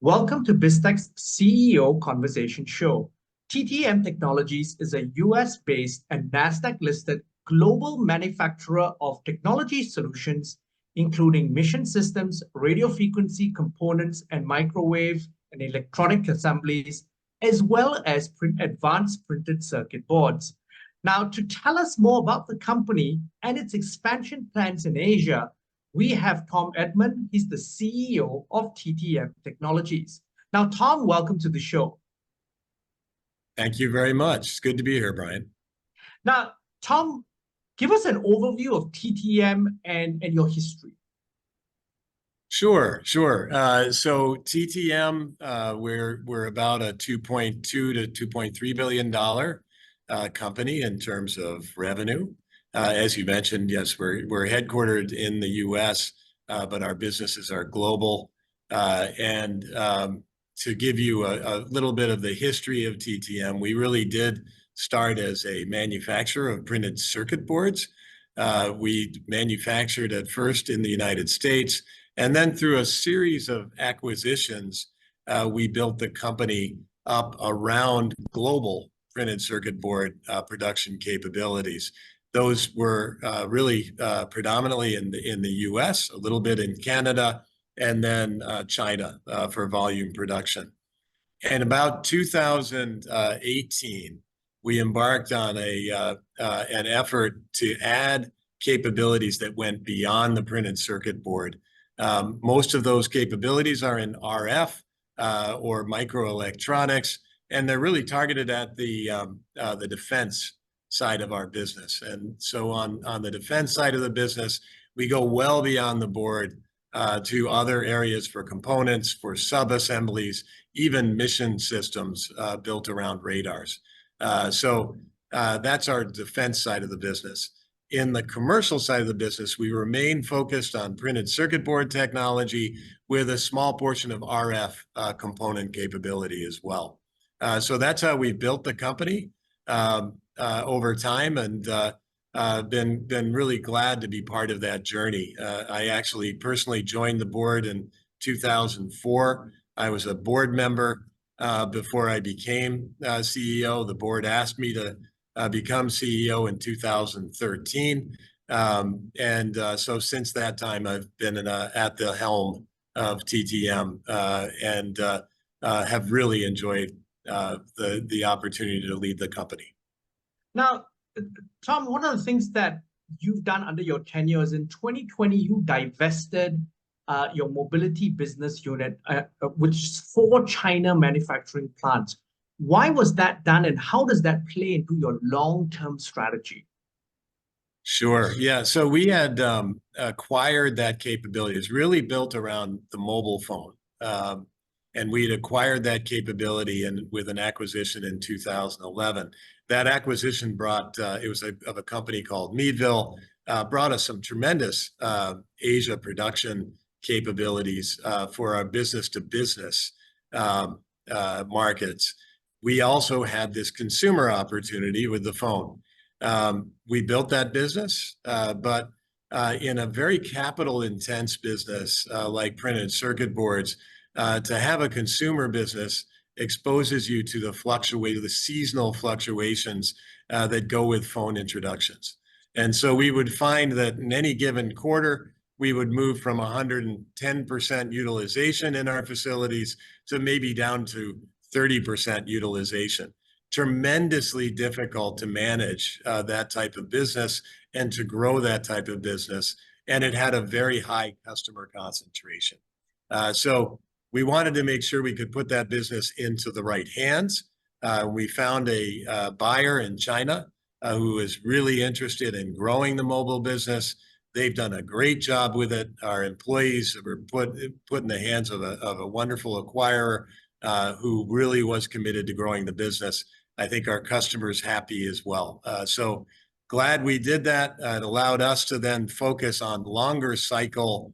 Welcome to Biztech's CEO Conversation Show. TTM Technologies is a US-based and NASDAQ-listed global manufacturer of technology solutions, including mission systems, radio frequency components, and microwave and electronic assemblies, as well as advanced printed circuit boards. Now, to tell us more about the company and its expansion plans in Asia, we have Tom Edman. He's the CEO of TTM Technologies. Now, Tom, welcome to the show. Thank you very much. It's good to be here, Brian. Now, Tom, give us an overview of TTM and your history. Sure. So TTM, we're about a $2.2 to $2.3 billion company in terms of revenue. As you mentioned, yes, we're headquartered in the U.S., but our businesses are global. And to give you a little bit of the history of TTM, we really did start as a manufacturer of printed circuit boards. We manufactured at first in the United States, and then through a series of acquisitions, we built the company up around global printed circuit board production capabilities. Those were really predominantly in the U.S., a little bit in Canada, and then China for volume production. And about 2018, we embarked on an effort to add capabilities that went beyond the printed circuit board. Most of those capabilities are in RF or microelectronics, and they're really targeted at the defense side of our business. And so on the defense side of the business, we go well beyond the board to other areas for components, for sub-assemblies, even mission systems built around radars. So that's our defense side of the business. In the commercial side of the business, we remain focused on printed circuit board technology with a small portion of RF component capability as well. So that's how we built the company over time, and been really glad to be part of that journey. I actually personally joined the board in 2004. I was a board member before I became CEO. The board asked me to become CEO in 2013. So since that time, I've been at the helm of TTM and have really enjoyed the opportunity to lead the company. Now, Tom, one of the things that you've done under your tenure is in 2020, you divested your mobility business unit, which is 4 China manufacturing plants. Why was that done, and how does that play into your long-term strategy? Sure. Yeah. So we had acquired that capability. It's really built around the mobile phone. And we'd acquired that capability with an acquisition in 2011. That acquisition brought, it was of a company called Meadville, brought us some tremendous Asia production capabilities for our business-to-business markets. We also had this consumer opportunity with the phone. We built that business, but in a very capital-intense business like printed circuit boards, to have a consumer business exposes you to the seasonal fluctuations that go with phone introductions. And so we would find that in any given quarter, we would move from 110% utilization in our facilities to maybe down to 30% utilization. Tremendously difficult to manage that type of business and to grow that type of business. And it had a very high customer concentration. So we wanted to make sure we could put that business into the right hands. We found a buyer in China who is really interested in growing the mobile business. They've done a great job with it. Our employees were put in the hands of a wonderful acquirer who really was committed to growing the business. I think our customers happy as well. So glad we did that. It allowed us to then focus on longer cycle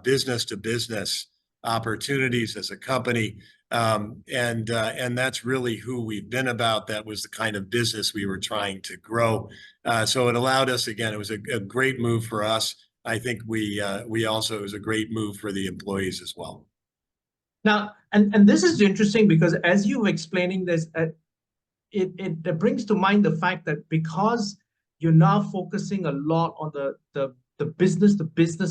business-to-business opportunities as a company. And that's really who we've been about. That was the kind of business we were trying to grow. So it allowed us, again, it was a great move for us. I think we also, it was a great move for the employees as well. Now, and this is interesting because as you were explaining this, it brings to mind the fact that because you're now focusing a lot on the business,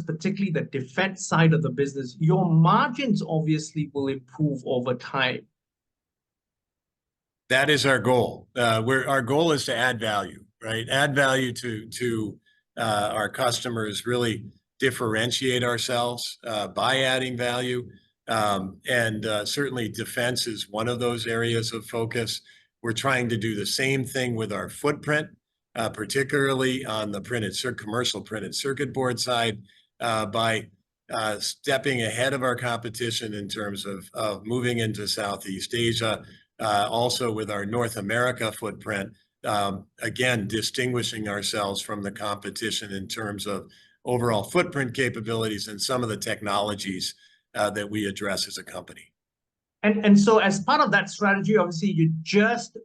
particularly the defense side of the business, your margins obviously will improve over time. That is our goal. Our goal is to add value, right? Add value to our customers, really differentiate ourselves by adding value. And certainly defense is one of those areas of focus. We're trying to do the same thing with our footprint, particularly on the commercial printed circuit board side, by stepping ahead of our competition in terms of moving into Southeast Asia. Also with our North America footprint, again, distinguishing ourselves from the competition in terms of overall footprint capabilities and some of the technologies that we address as a company. And so as part of that strategy, obviously, you just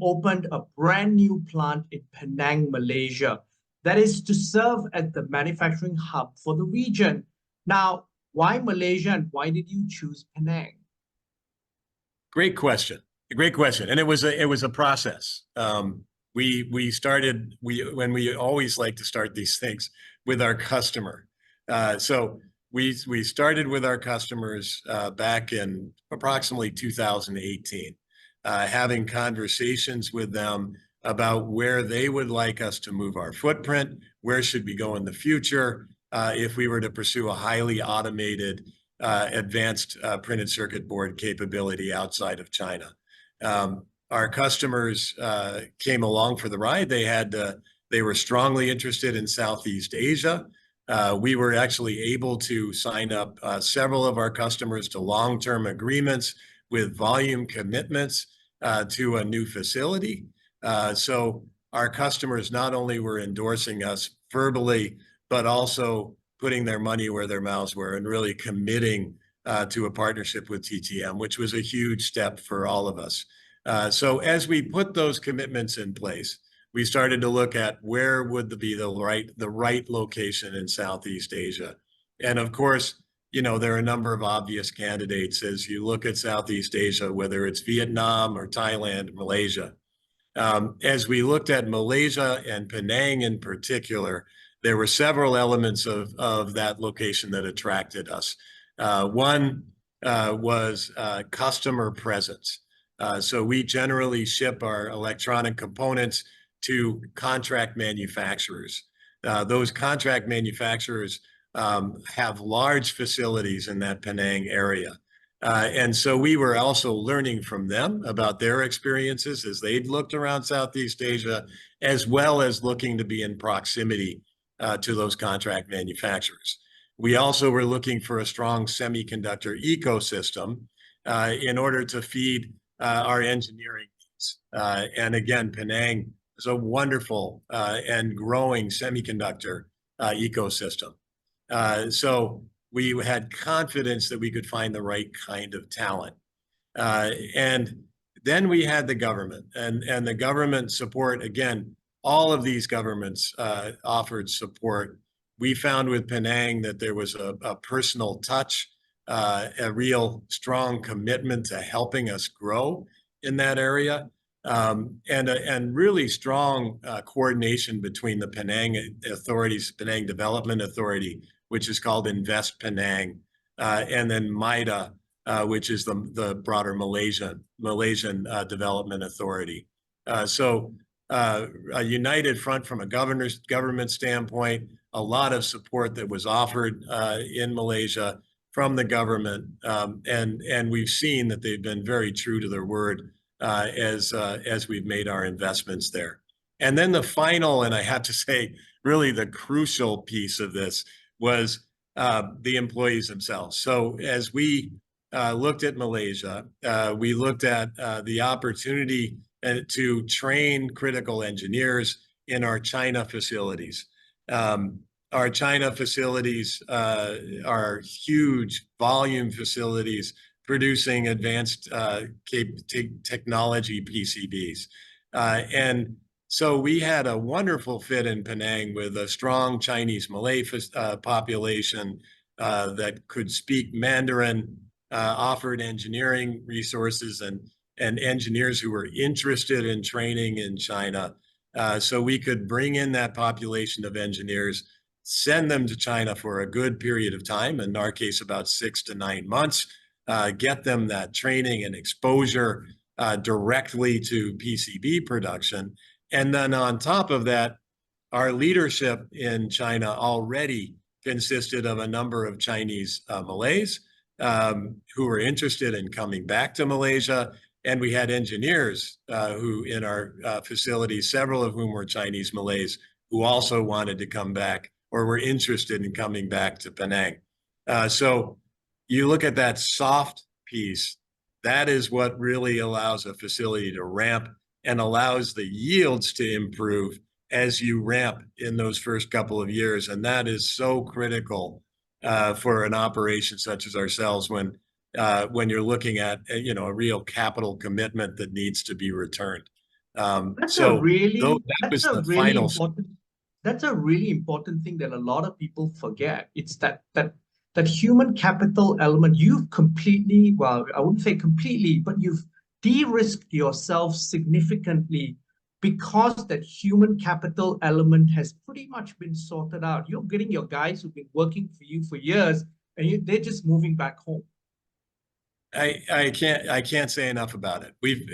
opened a brand new plant in Penang, Malaysia, that is to serve as the manufacturing hub for the region. Now, why Malaysia and why did you choose Penang? Great question. Great question. And it was a process. We started when we always like to start these things with our customer. So we started with our customers back in approximately 2018, having conversations with them about where they would like us to move our footprint, where should we go in the future if we were to pursue a highly automated advanced printed circuit board capability outside of China. Our customers came along for the ride. They were strongly interested in Southeast Asia. We were actually able to sign up several of our customers to long-term agreements with volume commitments to a new facility. So our customers not only were endorsing us verbally, but also putting their money where their mouths were and really committing to a partnership with TTM, which was a huge step for all of us. So as we put those commitments in place, we started to look at where would be the right location in Southeast Asia. And of course, there are a number of obvious candidates as you look at Southeast Asia, whether it's Vietnam or Thailand, Malaysia. As we looked at Malaysia and Penang in particular, there were several elements of that location that attracted us. One was customer presence. So we generally ship our electronic components to contract manufacturers. Those contract manufacturers have large facilities in that Penang area. And so we were also learning from them about their experiences as they'd looked around Southeast Asia, as well as looking to be in proximity to those contract manufacturers. We also were looking for a strong semiconductor ecosystem in order to feed our engineering needs. And again, Penang is a wonderful and growing semiconductor ecosystem. So we had confidence that we could find the right kind of talent. And then we had the government and the government support. Again, all of these governments offered support. We found with Penang that there was a personal touch, a real strong commitment to helping us grow in that area, and really strong coordination between the Penang authorities, Penang Development Authority, which is called Invest Penang, and then MIDA, which is the broader Malaysian Development Authority. So a united front from a government standpoint, a lot of support that was offered in Malaysia from the government, and we've seen that they've been very true to their word as we've made our investments there. And then the final, and I have to say, really the crucial piece of this was the employees themselves. So as we looked at Malaysia, we looked at the opportunity to train critical engineers in our China facilities. Our China facilities are huge volume facilities producing advanced technology PCBs. And so we had a wonderful fit in Penang with a strong Chinese Malay population that could speak Mandarin, offered engineering resources and engineers who were interested in training in China. So we could bring in that population of engineers, send them to China for a good period of time, in our case, about 6 to 9 months, get them that training and exposure directly to PCB production. And then on top of that, our leadership in China already consisted of a number of Chinese Malays who were interested in coming back to Malaysia. And we had engineers who in our facilities, several of whom were Chinese Malays, who also wanted to come back or were interested in coming back to Penang. So you look at that soft piece, that is what really allows a facility to ramp and allows the yields to improve as you ramp in those first couple of years. And that is so critical for an operation such as ourselves when you're looking at a real capital commitment that needs to be returned. That's a So really that that's was a the really final. important that's a really important thing that a lot of people forget. It's that human capital element. You've completely, well, I wouldn't say completely, but you've de-risked yourself significantly because that human capital element has pretty much been sorted out. You're getting your guys who've been working for you for years, and they're just moving back home. I can't say enough about it. We've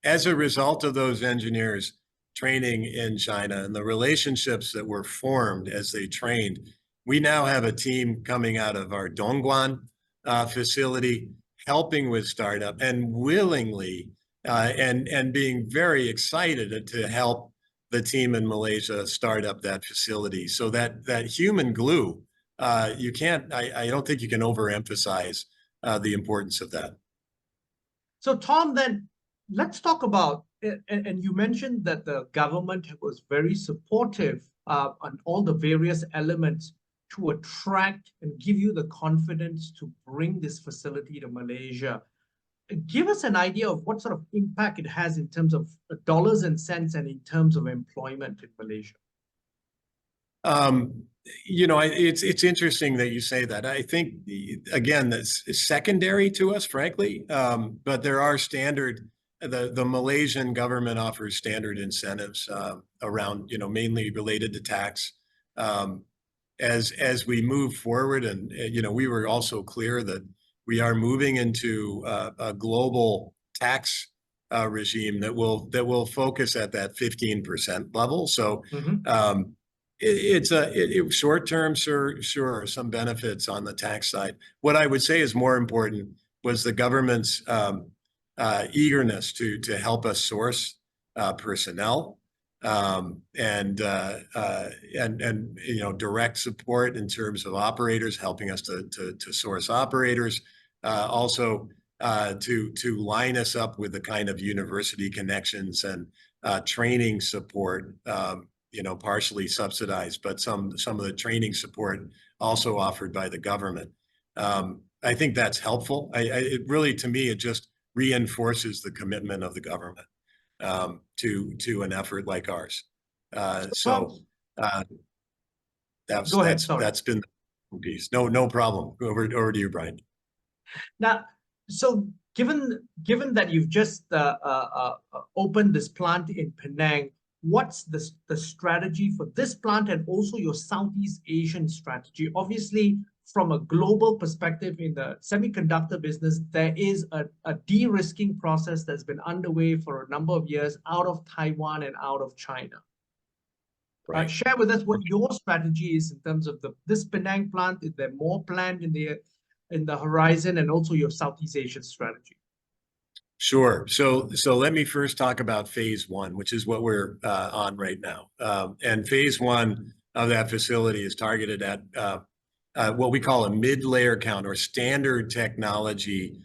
as a result of those engineers training in China and the relationships that were formed as they trained, we now have a team coming out of our Dongguan facility, helping with startup and willingly and being very excited to help the team in Malaysia start up that facility. So that human glue, you can't. I don't think you can overemphasize the importance of that. So, Tom, then let's talk about, and you mentioned that the government was very supportive on all the various elements to attract and give you the confidence to bring this facility to Malaysia. Give us an idea of what sort of impact it has in terms of dollars and cents and in terms of employment in Malaysia. It's interesting that you say that. I think, again, that's secondary to us, frankly. But there are the Malaysian government offers standard incentives around, mainly related to tax. As we move forward, and we were also clear that we are moving into a global tax regime that will focus at that 15% level. So. It's short term, sure, some benefits on the tax side. What I would say is more important was the government's eagerness to help us source personnel and direct support in terms of operators, helping us to source operators, also to line us up with the kind of university connections and training support. Partially subsidized, but some of the training support also offered by the government. I think that's helpful. It really, to me, it just reinforces the commitment of the government to an effort like ours. Go ahead. Sorry. That's been the piece. No problem. Over to you, Brian. Now, so given that you've just opened this plant in Penang, what's the strategy for this plant and also your Southeast Asian strategy? Obviously, from a global perspective in the semiconductor business, there is a de-risking process that's been underway for a number of years out of Taiwan and out of China. Right. Share with us what your strategy is in terms of this Penang plant. Is there more planned in the horizon, and also your Southeast Asian strategy? Sure. So let me first talk about phase one, which is what we're on right now. And phase one of that facility is targeted at what we call a mid-layer count or standard technology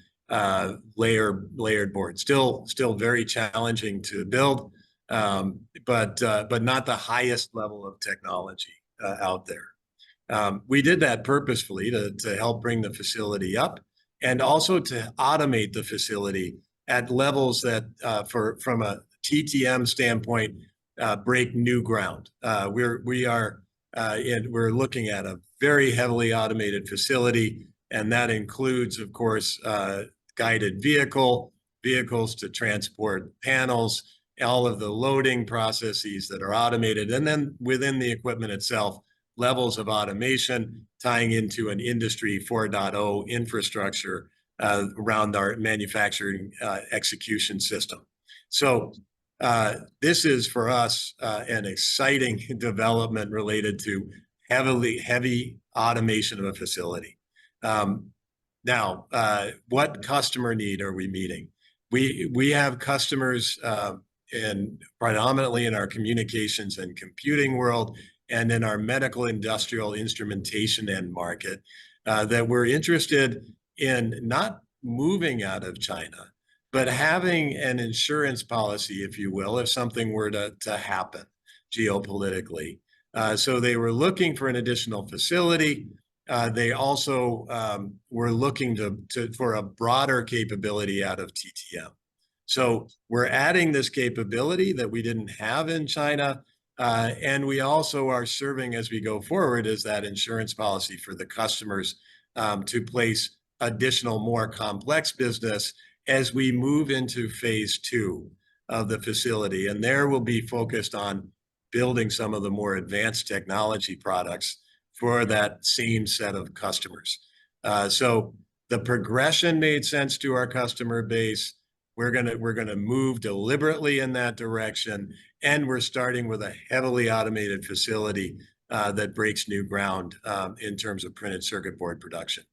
layered board. Still very challenging to build, but not the highest level of technology out there. We did that purposefully to help bring the facility up and also to automate the facility at levels that, from a TTM standpoint, break new ground. We're looking at a very heavily automated facility And that includes, of course, guided vehicles to transport panels, all of the loading processes that are automated, and then within the equipment itself, levels of automation tying into an Industry 4.0 infrastructure around our manufacturing execution system. So this is for us an exciting development related to heavy automation of a facility. Now, what customer need are we meeting? We have customers predominantly in our communications and computing world and in our medical industrial instrumentation end market that we're interested in not moving out of China, but having an insurance policy, if you will, if something were to happen geopolitically. So they were looking for an additional facility. They also were looking for a broader capability out of TTM. So we're adding this capability that we didn't have in China. And we also are serving as we go forward as that insurance policy for the customers to place additional, more complex business as we move into phase 2 of the facility. And there we'll be focused on building some of the more advanced technology products for that same set of customers. So the progression made sense to our customer base. We're gonna move deliberately in that direction, and we're starting with a heavily automated facility that breaks new ground in terms of printed circuit board production.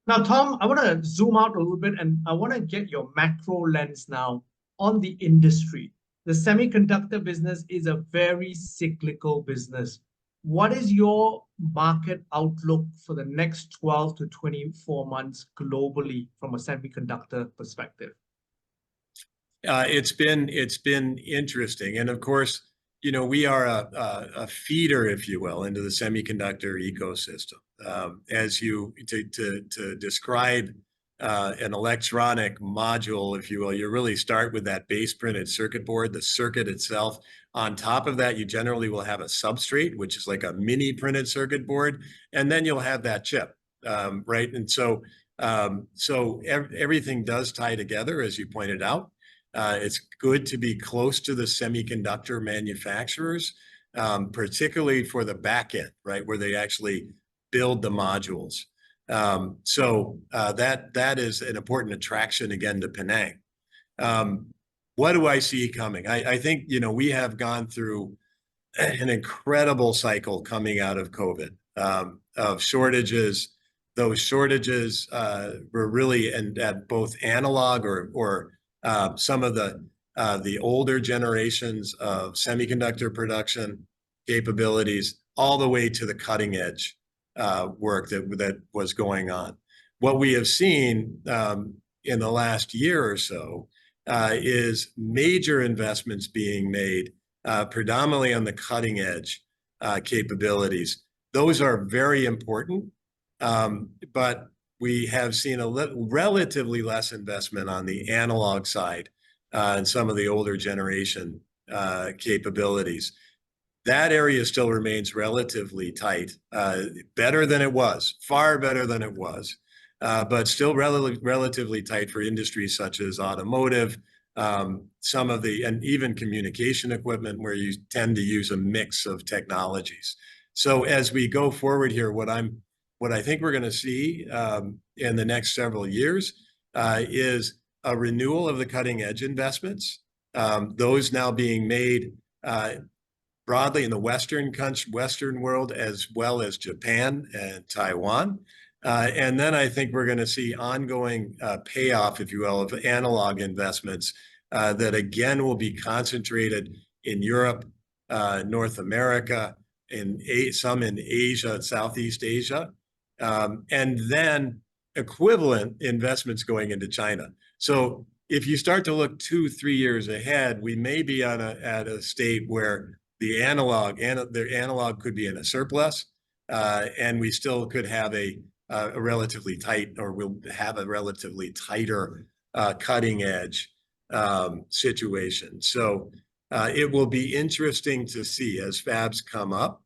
Now, Tom, I want to zoom out a little bit, and I want to get your macro lens now on the industry. The semiconductor business is a very cyclical business. What is your market outlook for the next 12 to 24 months globally from a semiconductor perspective? It's been interesting, and of course, you know, we are a feeder, if you will, into the semiconductor ecosystem. As to describe an electronic module, if you will, you really start with that base printed circuit board, the circuit itself. On top of that, you generally will have a substrate, which is like a mini printed circuit board, and then you'll have that chip, right? And so everything does tie together, as you pointed out. It's good to be close to the semiconductor manufacturers, particularly for the back end, right, where they actually build the modules. That is an important attraction again to Penang. What do I see coming? I think, you know, we have gone through an incredible cycle coming out of COVID of shortages. Those shortages were really at both analog or some of the older generations of semiconductor production capabilities, all the way to the cutting edge work that was going on. What we have seen in the last year or so is major investments being made predominantly on the cutting edge capabilities. Those are very important, but we have seen relatively less investment on the analog side and some of the older generation capabilities. That area still remains relatively tight, better than it was, far better than it was, but still relatively tight for industries such as automotive, some of and even communication equipment, where you tend to use a mix of technologies. So as we go forward here, what I think we're going to see in the next several years is a renewal of the cutting edge investments, those now being made broadly in the Western world, as well as Japan and Taiwan. And then I think we're going to see ongoing payoff, if you will, of analog investments that again will be concentrated in Europe, North America, and some in Asia, Southeast Asia, and then equivalent investments going into China. So if you start to look 2-3 years ahead, we may be at a state where the analog could be in a surplus, and we still could have a relatively tight, or we'll have a relatively tighter cutting edge situation. So it will be interesting to see as fabs come up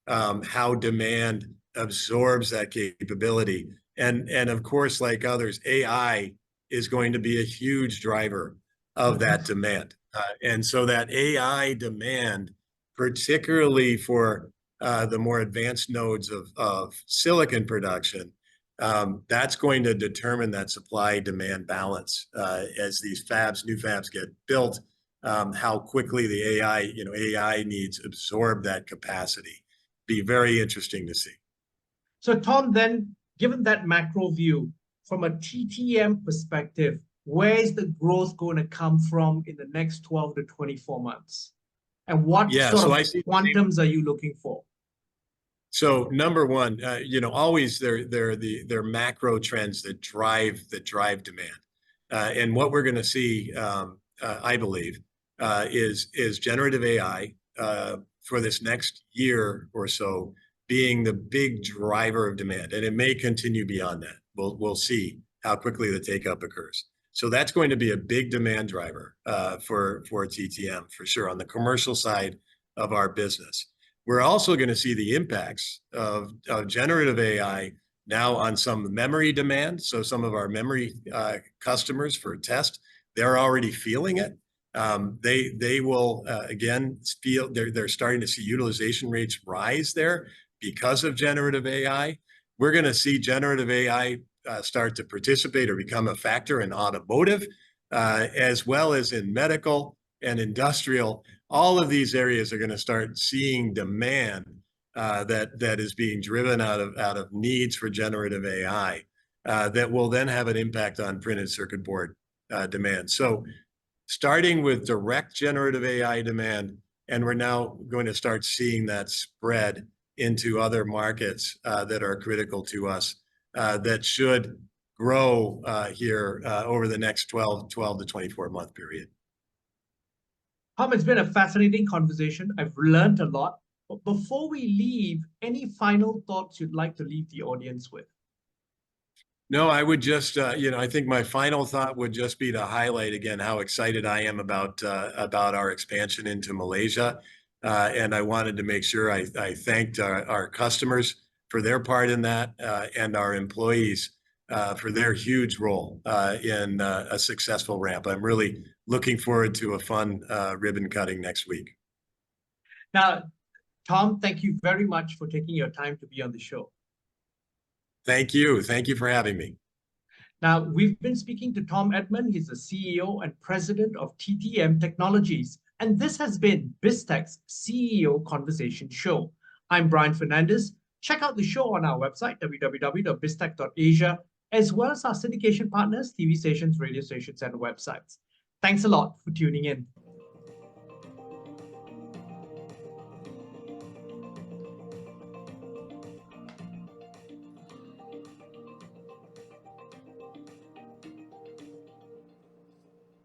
how demand absorbs that capability. And of course, like others, AI is going to be a huge driver of that demand. And so that AI demand, particularly for the more advanced nodes of silicon production, that's going to determine that supply-demand balance as these new fabs get built, how quickly the AI needs absorb that capacity. Be very interesting to see. So Tom, then, given that macro view, from a TTM perspective, where is the growth going to come from in the next 12 to 24 months? And what sort So of I see quantums are you looking for? So number one, always they're macro trends that drive demand, and what we're going to see, I believe, is generative AI for this next year or so being the big driver of demand, and it may continue beyond that. We'll see how quickly the take up occurs. So that's going to be a big demand driver for TTM for sure on the commercial side of our business. We're also going to see the impacts of generative AI now on some memory demand. So some of our memory customers for test, they're already feeling it. They will again feel they're starting to see utilization rates rise there because of generative AI. We're going to see generative AI start to participate or become a factor in automotive, as well as in medical and industrial. All of these areas are going to start seeing demand that is being driven out of needs for generative AI that will then have an impact on printed circuit board demand. So starting with direct generative AI demand, and we're now going to start seeing that spread into other markets that are critical to us that should grow here over the next 12 to 24 month period. Tom, it's been a fascinating conversation. I've learned a lot. But before we leave, any final thoughts you'd like to leave the audience with? No, I would just, I think my final thought would just be to highlight again how excited I am about our expansion into Malaysia. And I wanted to make sure I thanked our customers for their part in that and our employees for their huge role in a successful ramp. I'm really looking forward to a fun ribbon cutting next week. Now, Tom, thank you very much for taking your time to be on the show. Thank you. Thank you for having me. Now, we've been speaking to Tom Edman. He's the CEO and President of TTM Technologies. And this has been Biztech's CEO Conversation Show. I'm Brian Fernandez. Check out the show on our website, www.biztech.asia, as well as our syndication partners, TV stations, radio stations, and websites. Thanks a lot for tuning in.